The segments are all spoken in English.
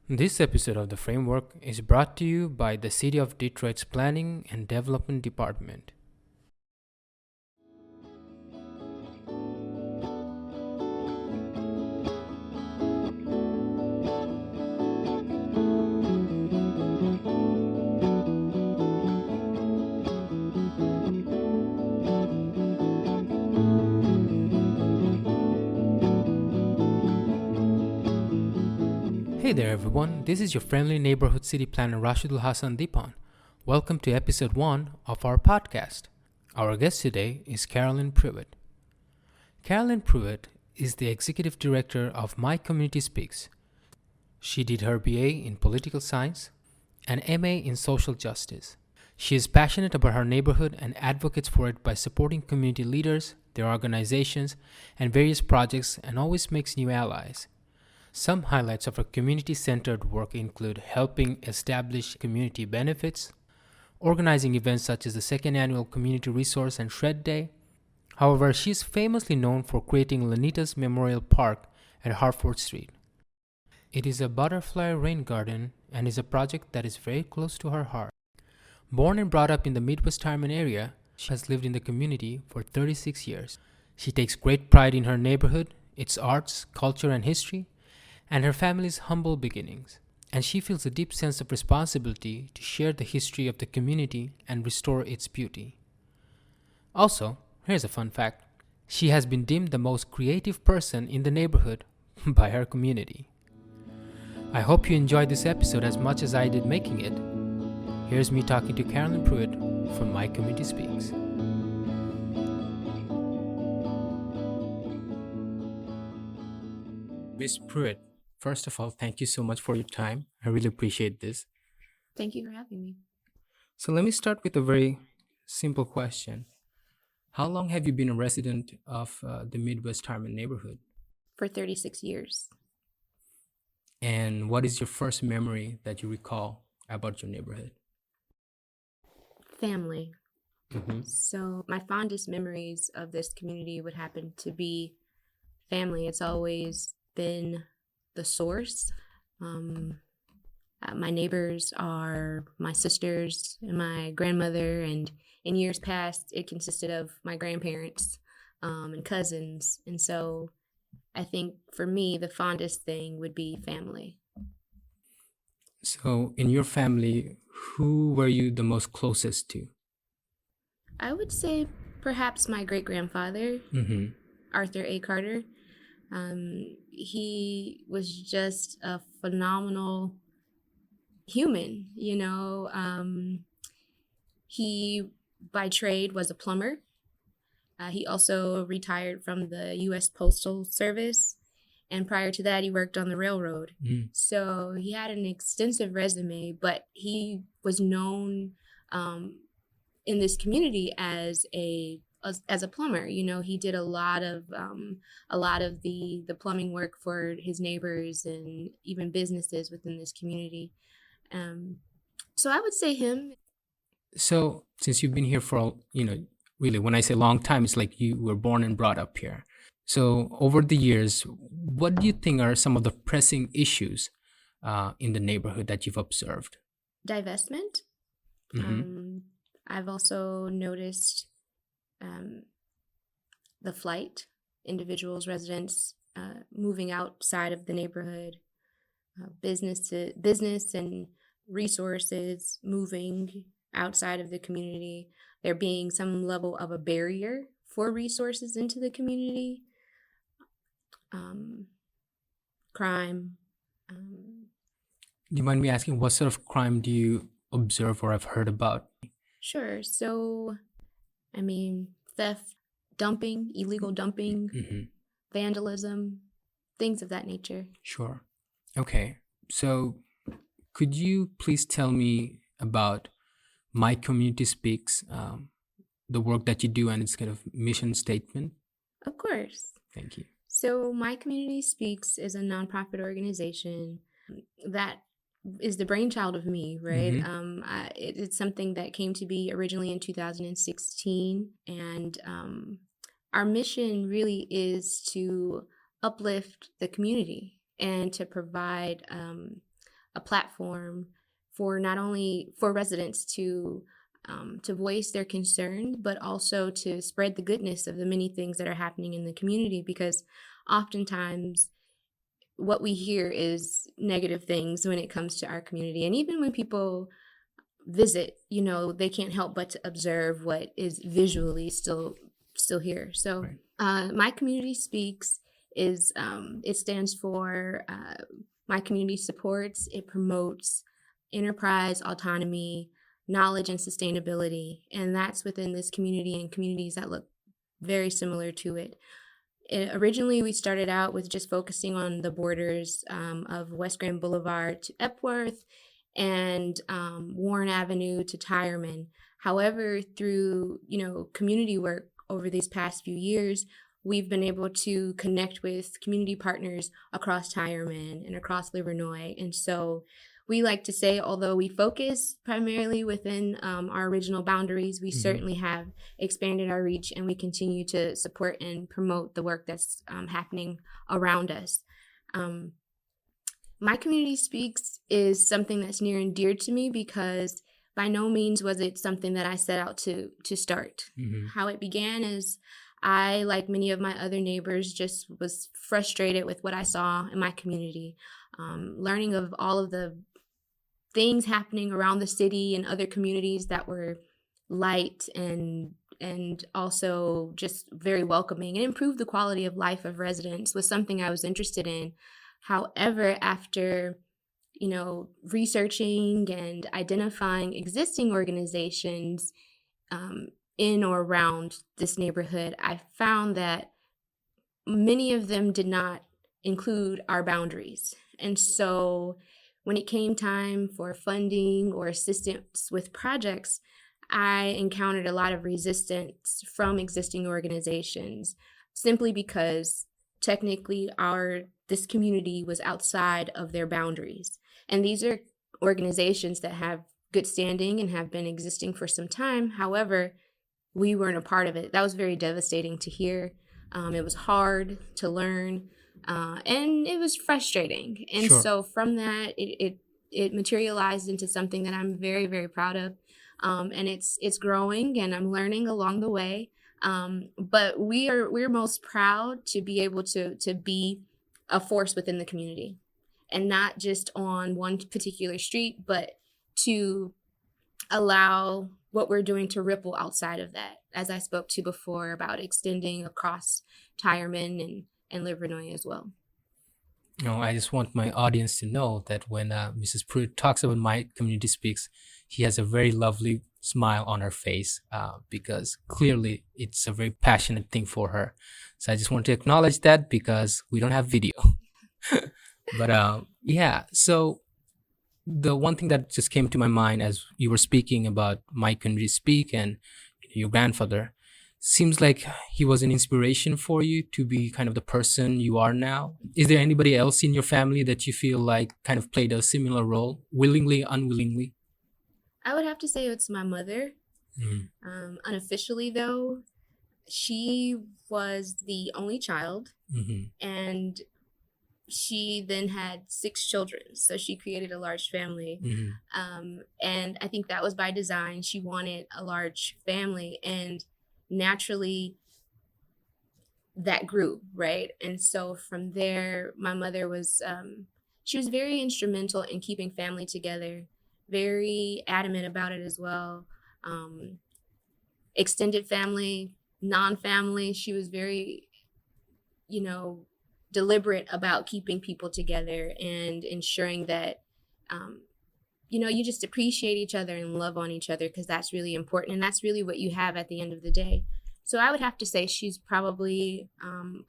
This episode of The Framework is brought to you by the City of Detroit's Planning and Development Department. Hey there everyone, this is your friendly neighborhood city planner Rashidul Hassan Dipan. Welcome to episode 1 of our podcast. Our guest today is Carolyn Pruitt. Carolyn Pruitt is the executive director of My Community Speaks. She did her BA in political science and MA in social justice. She is passionate about her neighborhood and advocates for it by supporting community leaders, their organizations, and various projects, and always makes new allies. Some highlights of her community-centered work include helping establish community benefits, organizing events such as the second annual Community Resource and Shred Day. However, she is famously known for creating LaNita's Memorial Park at Hartford Street. It is a butterfly rain garden and is a project that is very close to her heart. Born and brought up in the Midwest-Tireman area, she has lived in the community for 36 years. She takes great pride in her neighborhood, its arts, culture, and history, and her family's humble beginnings, and she feels a deep sense of responsibility to share the history of the community and restore its beauty. Also, here's a fun fact. She has been deemed the most creative person in the neighborhood by her community. I hope you enjoyed this episode as much as I did making it. Here's me talking to Carolyn Pruitt from My Community Speaks. Miss Pruitt, first of all, thank you so much for your time. I really appreciate this. Thank you for having me. So let me start with a very simple question. How long have you been a resident of the Midwest-Tireman neighborhood? For 36 years. And what is your first memory that you recall about your neighborhood? Family. Mm-hmm. So my fondest memories of this community would happen to be family. It's always been the source. My neighbors are my sisters and my grandmother, and in years past, it consisted of my grandparents and cousins. And so I think for me, the fondest thing would be family. So in your family, who were you the most closest to? I would say perhaps my great-grandfather, Mm-hmm. Arthur A. Carter. He was just a phenomenal human, He, by trade, was a plumber. He also retired from the U.S. Postal Service, and prior to that, he worked on the railroad. Mm. So he had an extensive resume, but he was known in this community as a plumber. He did a lot of the plumbing work for his neighbors and even businesses within this community. So I would say him. So since you've been here for, really, when I say long time, it's like you were born and brought up here. So over the years, what do you think are some of the pressing issues in the neighborhood that you've observed? Divestment. Mm-hmm. I've also noticed the flight, individuals, residents moving outside of the neighborhood, business and resources moving outside of the community, there being some level of a barrier for resources into the community, crime. Do you mind me asking what sort of crime do you observe or have heard about? Sure. So, theft, dumping, illegal dumping, Mm-hmm. vandalism, things of that nature. Sure. Okay. So could you please tell me about My Community Speaks, the work that you do and its kind of mission statement? Of course. Thank you. So, My Community Speaks is a nonprofit organization that is the brainchild of me, right? Mm-hmm. It's something that came to be originally in 2016. And our mission really is to uplift the community and to provide a platform for not only for residents to voice their concern, but also to spread the goodness of the many things that are happening in the community. Because oftentimes what we hear is negative things when it comes to our community. And even when people visit, they can't help but to observe what is visually still here. So Right. My Community Speaks is it stands for My Community Supports. It promotes enterprise, autonomy, knowledge, and sustainability, and that's within this community and communities that look very similar to it. Originally, we started out with just focusing on the borders of West Grand Boulevard to Epworth and Warren Avenue to Tireman. However, through community work over these past few years, we've been able to connect with community partners across Tireman and across Livernois. And so we like to say, although we focus primarily within our original boundaries, we certainly have expanded our reach, and we continue to support and promote the work that's happening around us. My Community Speaks is something that's near and dear to me because by no means was it something that I set out to start. How it began is I, like many of my other neighbors, just was frustrated with what I saw in my community, learning of all of the things happening around the city and other communities that were light and also just very welcoming and improved the quality of life of residents was something I was interested in. However, after researching and identifying existing organizations in or around this neighborhood, I found that many of them did not include our boundaries. And so when it came time for funding or assistance with projects, I encountered a lot of resistance from existing organizations simply because technically this community was outside of their boundaries. And these are organizations that have good standing and have been existing for some time. However, we weren't a part of it. That was very devastating to hear. It was hard to learn, and it was frustrating. And Sure. so from that, it materialized into something that I'm very, very proud of. And it's growing, and I'm learning along the way. But we're most proud to be able to be a force within the community, and not just on one particular street, but to allow what we're doing to ripple outside of that, as I spoke to before about extending across Tireman and Livernois as well. I just want my audience to know that when Mrs. Pruitt talks about My Community Speaks, she has a very lovely smile on her face because clearly it's a very passionate thing for her. So I just want to acknowledge that because we don't have video. But yeah, so the one thing that just came to my mind as you were speaking about My Community Speak and your grandfather, seems like he was an inspiration for you to be kind of the person you are now. Is there anybody else in your family that you feel like kind of played a similar role, willingly, unwillingly? I would have to say it's my mother. Unofficially, though, she was the only child, and she then had 6 children. So she created a large family. And I think that was by design. She wanted a large family, and naturally that grew, right? And so from there, my mother was, she was very instrumental in keeping family together, very adamant about it as well. Extended family, non-family, she was very, deliberate about keeping people together and ensuring that, you just appreciate each other and love on each other, because that's really important. And that's really what you have at the end of the day. So I would have to say she's probably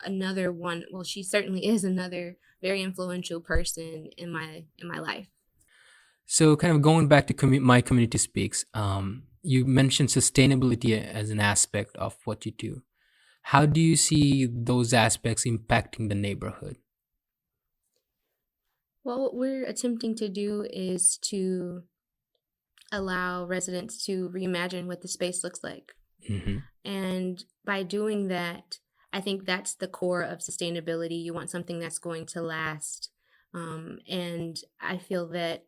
another one. Well, she certainly is another very influential person in my life. So kind of going back to My Community Speaks, you mentioned sustainability as an aspect of what you do. How do you see those aspects impacting the neighborhood? Well, what we're attempting to do is to allow residents to reimagine what the space looks like. And by doing that, I think that's the core of sustainability. You want something that's going to last. And I feel that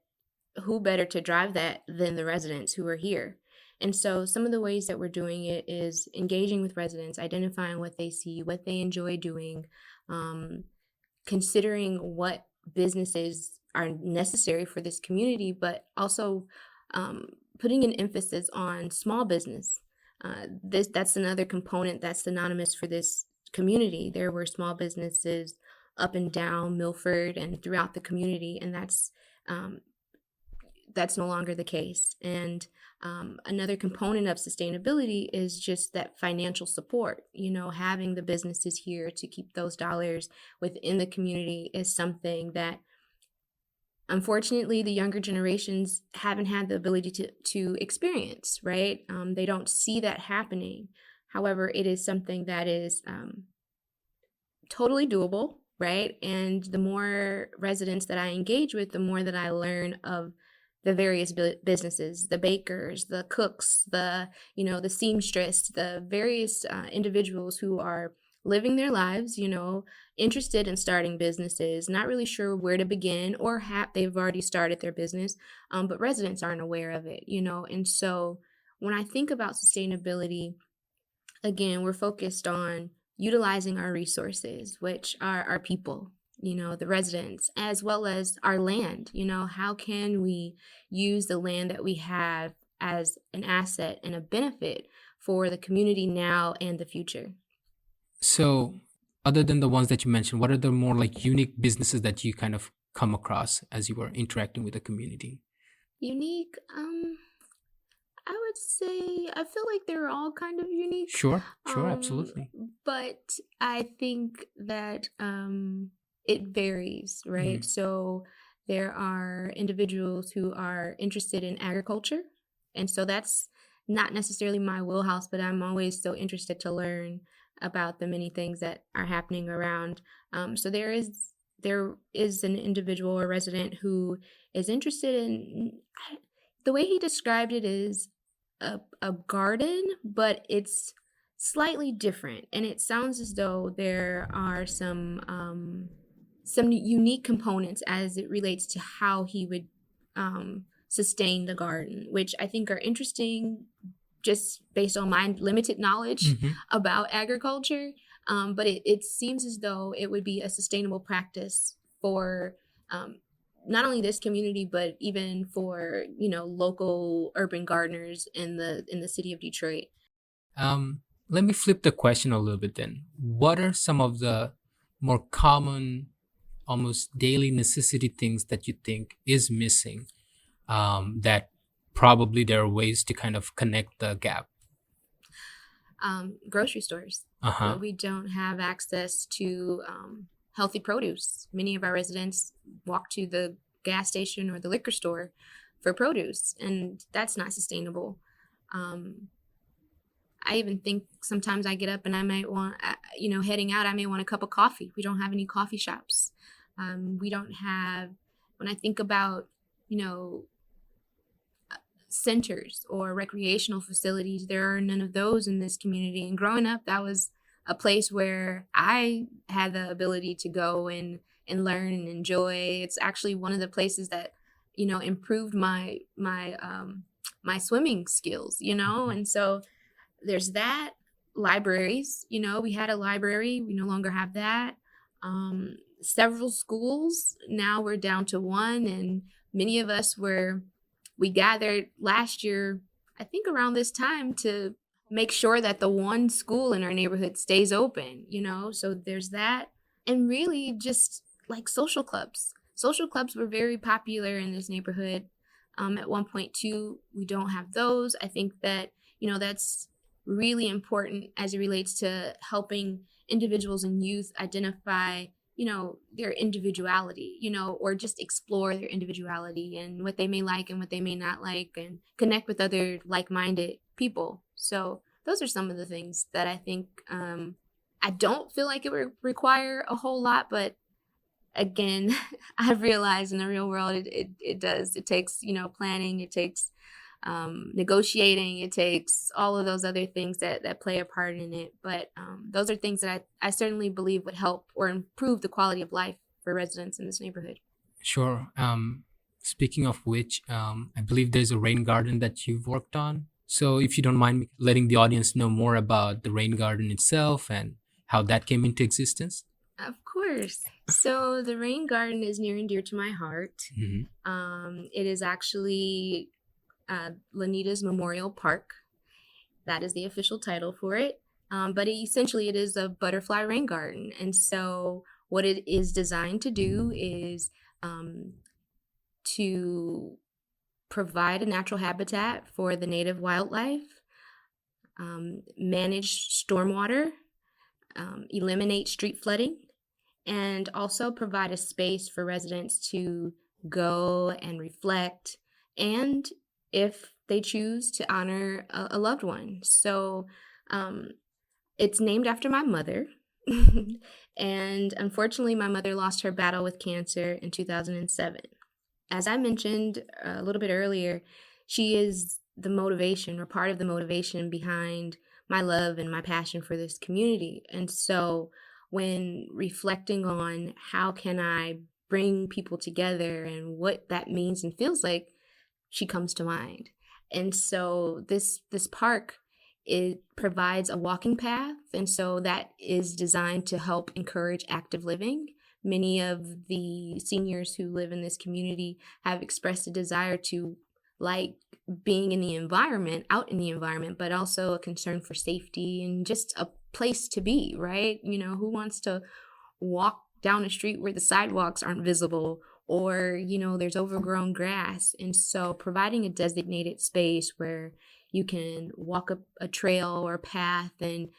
who better to drive that than the residents who are here? And so some of the ways that we're doing it is engaging with residents, identifying what they see, what they enjoy doing, um, considering what businesses are necessary for this community, but also um, putting an emphasis on small business. That's another component that's synonymous for this community. There were small businesses up and down Milford and throughout the community, and um, that's no longer the case. And another component of sustainability is just that financial support. Having the businesses here to keep those dollars within the community is something that unfortunately the younger generations haven't had the ability to experience, right? They don't see that happening. However, it is something that is totally doable, right? And the more residents that I engage with, the more that I learn of the various businesses, the bakers, the cooks, the seamstress, the various individuals who are living their lives, interested in starting businesses, not really sure where to begin, or they've already started their business, but residents aren't aware of it. And so when I think about sustainability, again, we're focused on utilizing our resources, which are our people, the residents, as well as our land. How can we use the land that we have as an asset and a benefit for the community now and the future? So, other than the ones that you mentioned, what are the more like unique businesses that you kind of come across as you were interacting with the community? Unique, I would say I feel like they're all kind of unique. Sure, Um, absolutely. but I think that it varies, right? Mhm. So there are individuals who are interested in agriculture. And so that's not necessarily my wheelhouse, but I'm always so interested to learn about the many things that are happening around. So there is an individual or resident who is interested in the way he described it is a garden, but it's slightly different, and it sounds as though there are some unique components as it relates to how he would sustain the garden, which I think are interesting just based on my limited knowledge Mhm. about agriculture. But it seems as though it would be a sustainable practice for um, not only this community, but even for local urban gardeners in the city of Detroit. Let me flip the question a little bit then. What are some of the more common, almost daily necessity things that you think is missing, that probably there are ways to kind of connect the gap? Grocery stores. Uh huh. We don't have access to healthy produce. Many of our residents walk to the gas station or the liquor store for produce, and that's not sustainable. Um, I even think sometimes I get up and I might want, heading out, I may want a cup of coffee. We don't have any coffee shops. We don't have, when I think about, you know, centers or recreational facilities. There are none of those in this community. And growing up, that was a place where I had the ability to go and learn and enjoy. It's actually one of the places that improved my swimming skills. And so there's that. Libraries. We had a library. We no longer have that. Several schools. Now we're down to one, and many of us we gathered last year, I think around this time, to make sure that the one school in our neighborhood stays open, So there's that. And really just like social clubs. Social clubs were very popular in this neighborhood. At one point too, we don't have those. I think that, that's really important as it relates to helping individuals and youth identify their individuality, or just explore their individuality and what they may like and what they may not like, and connect with other like-minded people. So those are some of the things that I think I don't feel like it would require a whole lot, but again, I've realized in the real world it does. It takes planning. It takes negotiating. It takes all of those other things that play a part in it. But those are things that I certainly believe would help or improve the quality of life for residents in this neighborhood. Sure. Speaking of which, I believe there's a rain garden that you've worked on. So, if you don't mind letting the audience know more about the rain garden itself and how that came into existence. Of course. So the rain garden is near and dear to my heart. Hmm. It is actually LaNita's Memorial Park. That is the official title for it. But essentially, it is a butterfly rain garden. And so, what it is designed to do is to provide a natural habitat for the native wildlife, manage stormwater, eliminate street flooding, and also provide a space for residents to go and reflect, and if they choose, to honor a loved one. So um, it's named after my mother. And unfortunately, my mother lost her battle with cancer in 2007. As I mentioned a little bit earlier, she is the motivation or part of the motivation behind my love and my passion for this community. And so when reflecting on how can I bring people together and what that means and feels like, she comes to mind. And so this park, it provides a walking path, and so that is designed to help encourage active living. Many of the seniors who live in this community have expressed a desire to like being in the environment, out in the environment, but also a concern for safety and just a place to be, right? Who wants to walk down a street where the sidewalks aren't visible, or there's overgrown grass? And so providing a designated space where you can walk up a trail or path and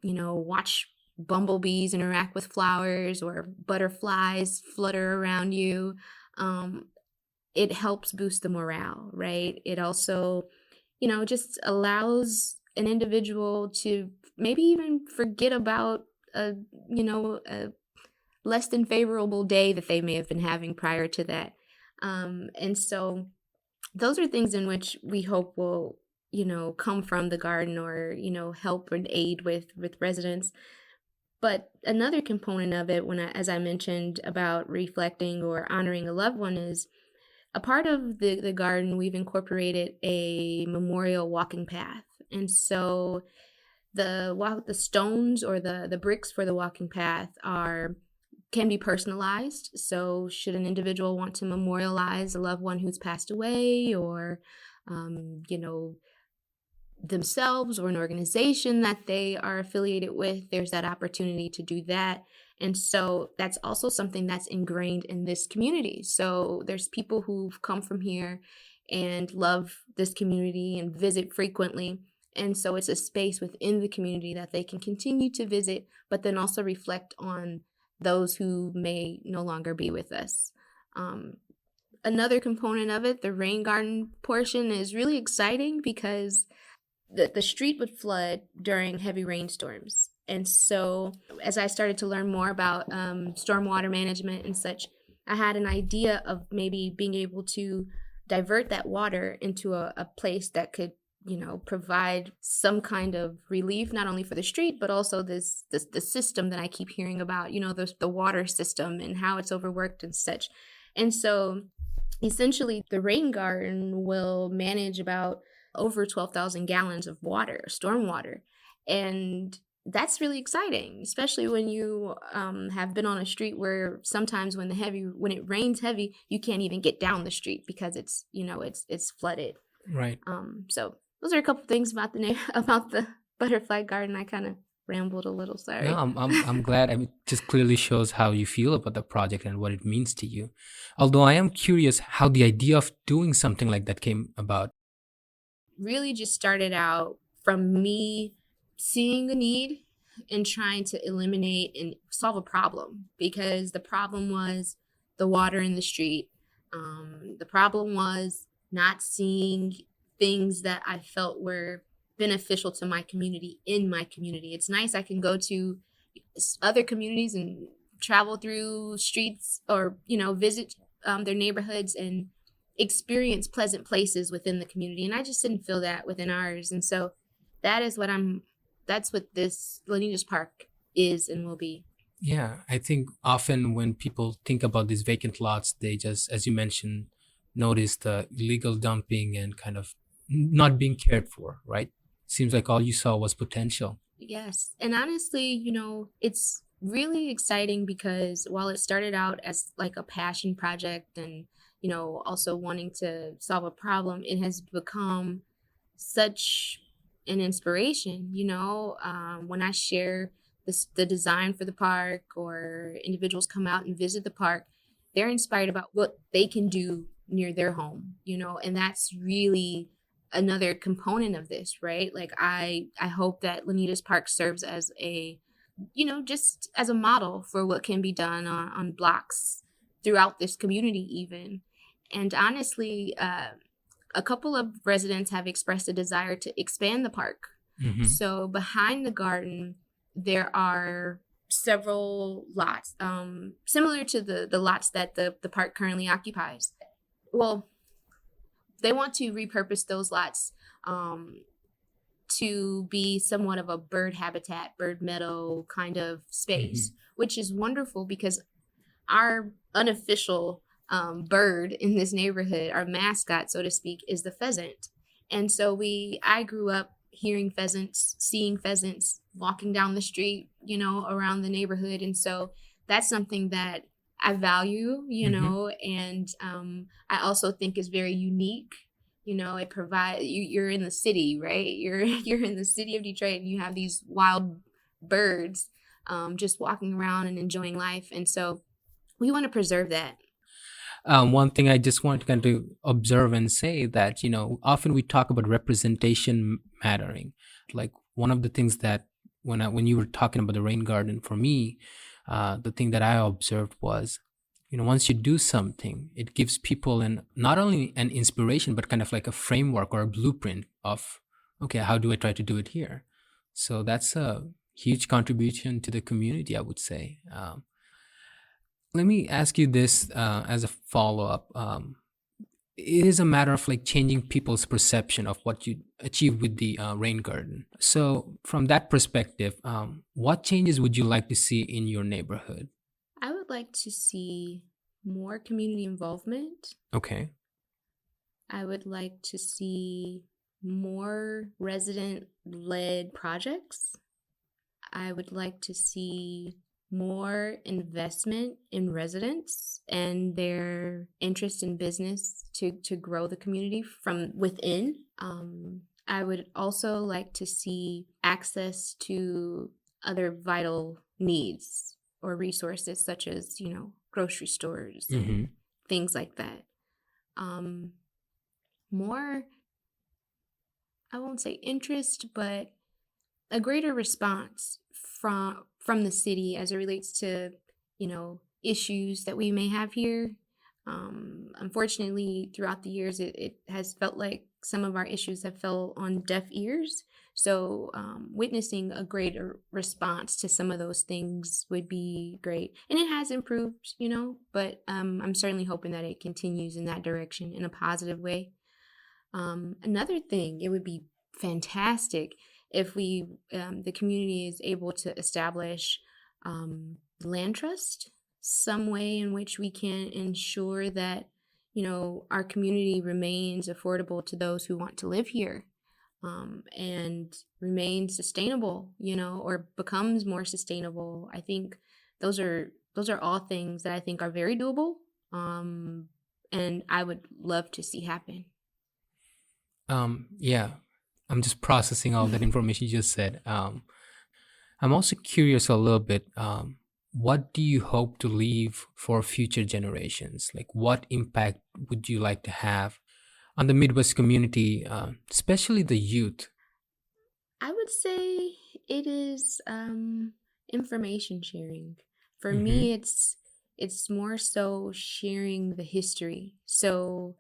watch bumblebees interact with flowers or butterflies flutter around you, it helps boost the morale, right? It also just allows an individual to maybe even forget about a less than favorable day that they may have been having prior to that. And so those are things in which we hope will, come from the garden, or, help and aid with residents. But another component of it, as I mentioned about reflecting or honoring a loved one, is a part of the garden. We've incorporated a memorial walking path. And so the stones or the bricks for the walking path can be personalized. So should an individual want to memorialize a loved one who's passed away, or themselves or an organization that they are affiliated with, there's that opportunity to do that. And so that's also something that's ingrained in this community. So there's people who've come from here and love this community and visit frequently. And so it's a space within the community that they can continue to visit, but then also reflect on those who may no longer be with us. Another component of it, the rain garden portion, is really exciting because the street would flood during heavy rainstorms. And so as I started to learn more about stormwater management and such, I had an idea of maybe being able to divert that water into a place that could provide some kind of relief, not only for the street, but also the system that I keep hearing about, the water system and how it's overworked and such. And so essentially the rain garden will manage about over 12,000 gallons of water, stormwater. And that's really exciting, especially when you have been on a street where sometimes when it rains heavy, you can't even get down the street because it's flooded. Right. So those are a couple things about about the butterfly garden. I kind of rambled a little. Sorry. No, I'm glad. I mean, it just clearly shows how you feel about the project and what it means to you. Although I am curious how the idea of doing something like that came about. Really just started out from me seeing the need and trying to eliminate and solve a problem, because the problem was the water in the street. The problem was not seeing things that I felt were beneficial to my community in my community. It's nice I can go to other communities and travel through streets, or visit their neighborhoods and experience pleasant places within the community, and I just didn't feel that within ours. And so that's what this LaNita's Park is and will be. Yeah, I think often when people think about these vacant lots, they just, as you mentioned, notice the illegal dumping and kind of not being cared for, right? Seems like all you saw was potential. Yes. And honestly, it's really exciting because while it started out as like a passion project and, also wanting to solve a problem, it has become such an inspiration. When I share the design for the park or individuals come out and visit the park, they're inspired about what they can do near their home, and that's really another component of this, right? Like I hope that LaNita's Park serves as a, just as a model for what can be done on blocks throughout this community even. And honestly, a couple of residents have expressed a desire to expand the park. Hmm. So behind the garden, there are several lots, similar to the lots that the park currently occupies. Well, they want to repurpose those lots um, to be somewhat of a bird habitat, bird meadow kind of Hmm. space, which is wonderful because our unofficial bird in this neighborhood, our mascot, so to speak, is the pheasant. And so I grew up hearing pheasants, seeing pheasants walking down the street, around the neighborhood. And so that's something that I value, Hmm. and I also think is very unique. It provides you're in the city, right? You're in the city of Detroit and you have these wild birds just walking around and enjoying life. And so we want to preserve that. One thing I just want to kind of observe and say that, often we talk about representation mattering. Like one of the things that when you were talking about the rain garden, for me, the thing that I observed was, once you do something, it gives people not only an inspiration, but kind of like a framework or a blueprint of, okay, how do I try to do it here? So that's a huge contribution to the community, I would say. Let me ask you this as a follow up. It is a matter of like changing people's perception of what you achieve with the rain garden. So, from that perspective, what changes would you like to see in your neighborhood? I would like to see more community involvement. Okay. I would like to see more resident led projects. I would like to see more investment in residents and their interest in business to grow the community from within. I would also like to see access to other vital needs or resources such as, grocery stores and Mm-hmm. things like that. Um, More, I won't say interest, but a greater response from the city as it relates to issues that we may have here. Unfortunately, throughout the years, it has felt like some of our issues have fell on deaf ears. So, witnessing a greater response to some of those things would be great, and it has improved, But I'm certainly hoping that it continues in that direction in a positive way. Another thing, it would be fantastic if the community is able to establish land trust, some way in which we can ensure that, our community remains affordable to those who want to live here, and remain sustainable, or becomes more sustainable. I think those are all things that I think are very doable, and I would love to see happen. Yeah, I'm just processing all that information you just said. I'm also curious a little bit. What do you hope to leave for future generations? Like, what impact would you like to have on the Midwest community, especially the youth? I would say it is information sharing. For Mm-hmm. me, it's more so sharing the history. So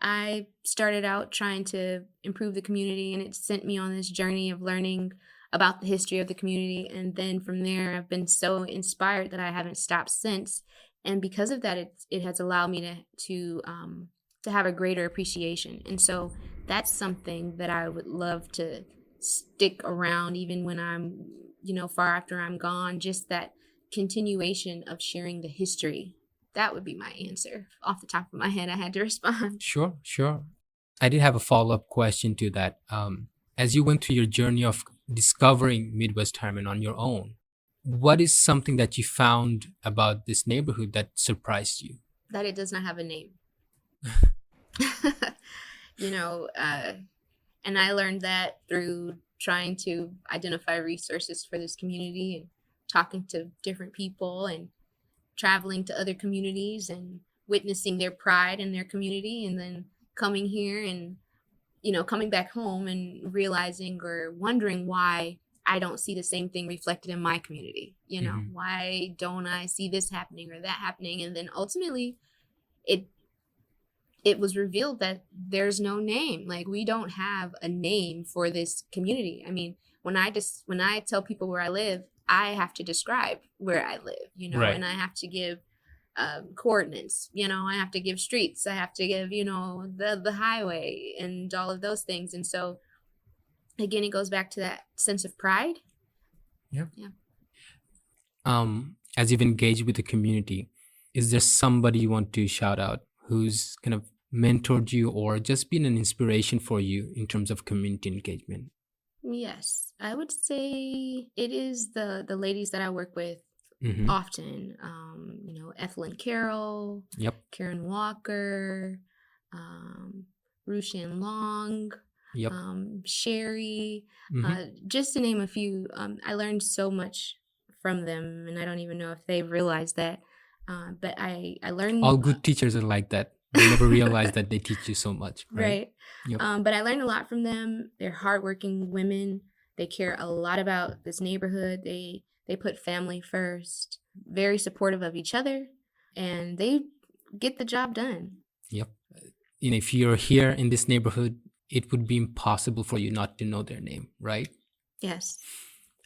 I started out trying to improve the community, and it sent me on this journey of learning about the history of the community. And then from there, I've been so inspired that I haven't stopped since. And because of that, it has allowed me to have a greater appreciation. And so that's something that I would love to stick around even when I'm, far after I'm gone. Just that continuation of sharing the history. That would be my answer. Off the top of my head, I had to respond. Sure, sure. I did have a follow-up question to that. As you went through your journey of discovering Midwest-Tireman on your own, what is something that you found about this neighborhood that surprised you? That it does not have a name. And I learned that through trying to identify resources for this community and talking to different people and traveling to other communities and witnessing their pride in their community, and then coming here and, coming back home and realizing or wondering why I don't see the same thing reflected in my community. Why don't I see this happening or that happening? And then ultimately it was revealed that there's no name. Like, we don't have a name for this community. I mean, when I tell people where I live, I have to describe where I live, Right. and I have to give coordinates, I have to give streets, I have to give, the highway and all of those things. And so again, it goes back to that sense of pride. Yeah. Yeah. As you've engaged with the community, is there somebody you want to shout out who's kind of mentored you or just been an inspiration for you in terms of community engagement? Yes, I would say it is the ladies that I work with Mm-hmm. often. Ethel and Carol, Yep. Karen Walker, Rushan Long, Yep. Sherry, Mm-hmm. just to name a few. I learned so much from them, and I don't even know if they realized that. But I learned All good teachers are like that. They never realize that they teach you so much, right? right. Yep. But I learned a lot from them. They're hardworking women. They care a lot about this neighborhood. They put family first, very supportive of each other, and they get the job done. Yep. If you're here in this neighborhood, it would be impossible for you not to know their name, right? Yes.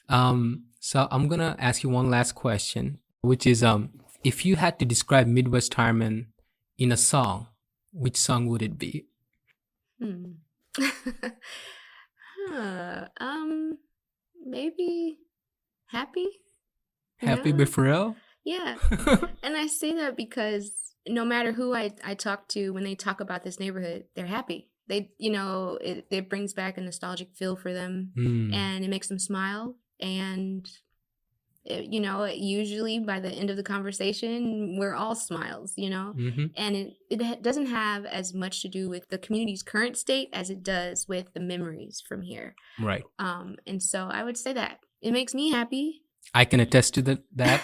So I'm gonna ask you one last question, which is, if you had to describe Midwest-Tireman in a song, which song would it be? Maybe Happy. Happy by Pharrell? Yeah. And I say that because no matter who I talk to, when they talk about this neighborhood, they're happy. They, it brings back a nostalgic feel for them, and it makes them smile. And, usually by the end of the conversation, we're all smiles, Mm-hmm. and it doesn't have as much to do with the community's current state as it does with the memories from here. Right. And so I would say that it makes me happy. I can attest to that.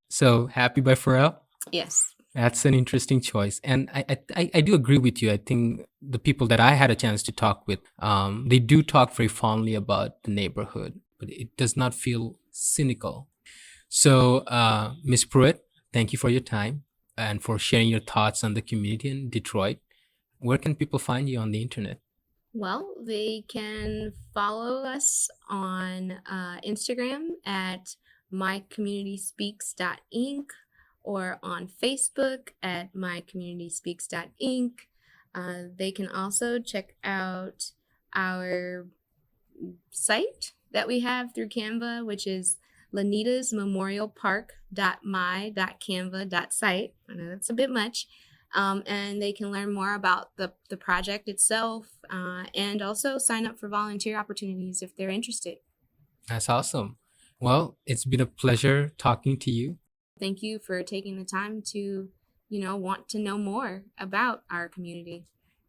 So Happy by Pharrell? Yes. That's an interesting choice. And I do agree with you. I think the people that I had a chance to talk with, they do talk very fondly about the neighborhood, but it does not feel cynical. So, Ms. Pruitt, thank you for your time and for sharing your thoughts on the community in Detroit. Where can people find you on the internet? Well, they can follow us on Instagram at mycommunityspeaks.inc or on Facebook at mycommunityspeaks.inc. They can also check out our site that we have through Canva, which is LaNita's memorialpark.my.canva.site. I know that's a bit much. And they can learn more about the project itself, and also sign up for volunteer opportunities if they're interested. That's awesome. Well, it's been a pleasure talking to you. Thank you for taking the time to, want to know more about our community.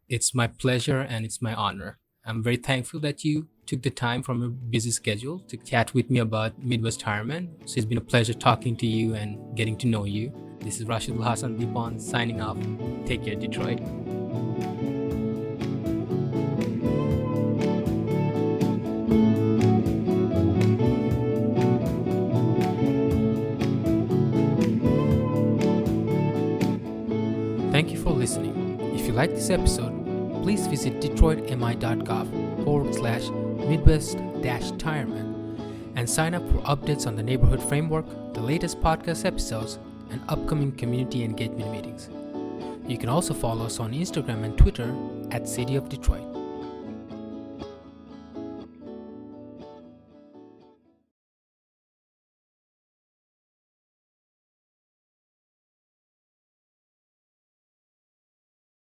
It's my pleasure and it's my honor. I'm very thankful that you took the time from your busy schedule to chat with me about Midwest-Tireman. So it's been a pleasure talking to you and getting to know you. This is Rashidul Hassan Dipan signing off. Take care, Detroit. Thank you for listening. If you like this episode, please visit detroitmi.gov/Midwest-Tireman and sign up for updates on the neighborhood framework, the latest podcast episodes, and upcoming community engagement meetings. You can also follow us on Instagram and Twitter at City of Detroit.